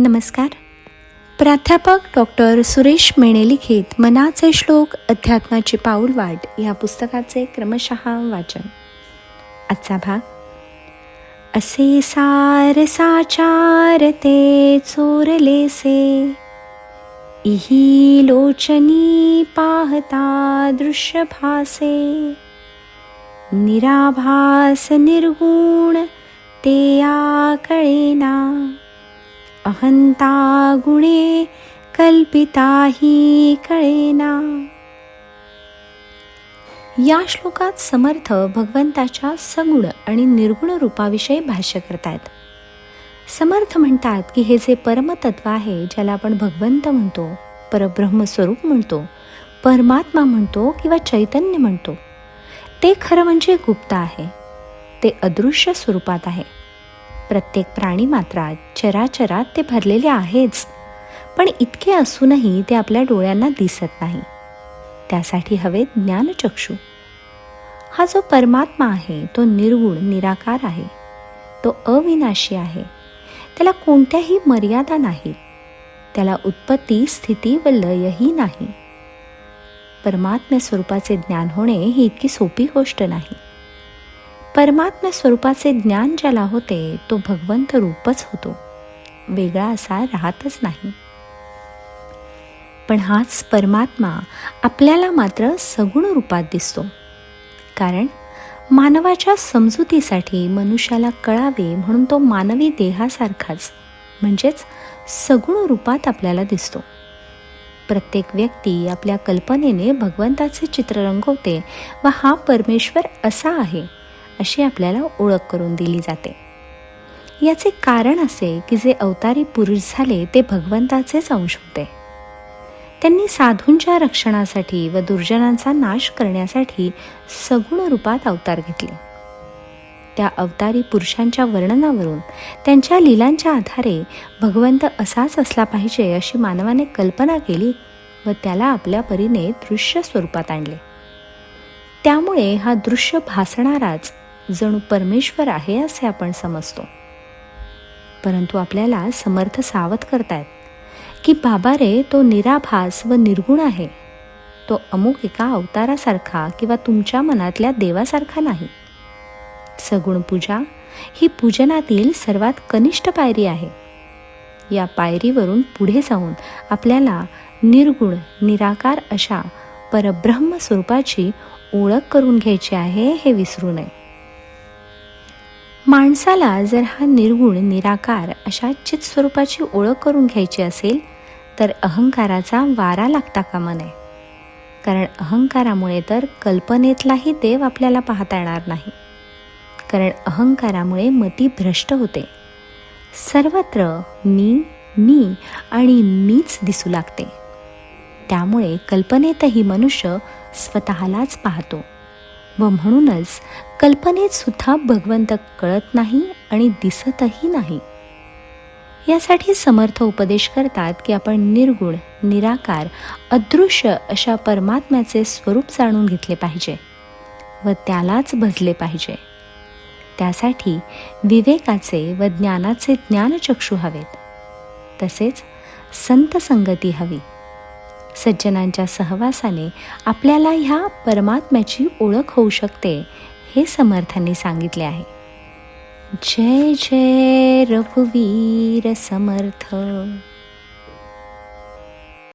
नमस्कार. प्राध्यापक डॉक्टर सुरेश मेणे लिखित मनाचे श्लोक अध्यात्माची पाऊलवाट या पुस्तकाचे क्रमशः वाचन. आजचा भाग. असे सार साचार ते चोरलेसे, इही लोचनी पाहता दृश्य भासे. निराभास निर्गुण ते आकळेना, अहंता गुणे कल्पिताही कळेना. या श्लोकात समर्थ भगवंताच्या सगुण आणि निर्गुण रूपाविषयी भाष्य करतायत. समर्थ म्हणतात की हे जे परमतत्व आहे, ज्याला आपण भगवंत म्हणतो, परब्रह्मस्वरूप म्हणतो, परमात्मा म्हणतो किंवा चैतन्य म्हणतो, ते खरं म्हणजे गुप्त आहे. ते अदृश्य स्वरूपात आहे. प्रत्येक प्राणी मात्रात, चराचरात ते भरलेले आहेच, पण इतके असूनही ते आपल्या डोळ्यांना दिसत नाही. त्यासाठी हवे ज्ञानचक्षु. हा जो परमात्मा आहे तो निर्गुण निराकार आहे. तो अविनाशी आहे. त्याला कोणत्याही मर्यादा नाहीत. त्याला उत्पत्ती, स्थिती व लयही नाही. परमात्म्य स्वरूपाचे ज्ञान होणे ही इतकी सोपी गोष्ट नाही. परमात्म्य स्वरूपाचे ज्ञान ज्याला होते तो भगवंत रूपच होतो, वेगळा असा राहतच नाही. पण हाच परमात्मा आपल्याला मात्र सगुण रूपात दिसतो. कारण मानवाच्या समजुतीसाठी मनुष्याला कळावे म्हणून तो मानवी देहासारखाच म्हणजेच सगुण रूपात आपल्याला दिसतो. प्रत्येक व्यक्ती आपल्या कल्पनेने भगवंताचे चित्र रंगवते व हा परमेश्वर असा आहे अशी आपल्याला ओळख करून दिली जाते. याचे कारण असे की जे अवतारी पुरुष झाले ते भगवंताचेच अंश होते. त्यांनी साधूंच्या रक्षणासाठी व दुर्जनांचा नाश करण्यासाठी सगुण रूपात अवतार घेतले. त्या अवतारी पुरुषांच्या वर्णनावरून त्यांच्या लीलांच्या आधारे भगवंत असाच असला पाहिजे अशी मानवाने कल्पना केली व त्याला आपल्या परीने दृश्य स्वरूपात आणले. त्यामुळे हा दृश्य भासणाराच जणू परमेश्वर आहे असे आपण समजतो. परंतु आपल्याला समर्थ सावध करतायत की बाबा रे, तो निराभास व निर्गुण आहे. तो अमुक एका अवतारासारखा किंवा तुमच्या मनातल्या देवासारखा नाही. सगुण पूजा ही पूजनातील सर्वात कनिष्ठ पायरी आहे. या पायरीवरून पुढे जाऊन आपल्याला निर्गुण निराकार अशा परब्रह्म स्वरूपाची ओळख करून घ्यायची आहे, हे विसरू नये. माणसाला जर हा निर्गुण निराकार अशा चित स्वरूपाची ओळख करून घ्यायची असेल तर अहंकाराचा वारा लागता कामा नये. कारण अहंकारामुळे तर कल्पनेतलाही देव आपल्याला पाहता येणार नाही. कारण अहंकारामुळे मती भ्रष्ट होते. सर्वत्र मी मी आणि मीच दिसू लागते. त्यामुळे कल्पनेतही मनुष्य स्वतःलाच पाहतो व म्हणूनच कल्पनेत सुद्धा भगवंत कळत नाही आणि दिसतही नाही. यासाठी समर्थ उपदेश करतात की आपण निर्गुण निराकार अदृश्य अशा परमात्म्याचे स्वरूप जाणून घेतले पाहिजे व त्यालाच भजले पाहिजे. त्यासाठी विवेकाचे व ज्ञानाचे ज्ञानचक्षु हवेत. तसेच संत संगती हवी. सज्जनांच्या सहवासाने आपल्याला ह्या परमात्म्याची ओळख होऊ शकते, हे समर्थांनी सांगितले आहे. जय जय रघुवीर समर्थ.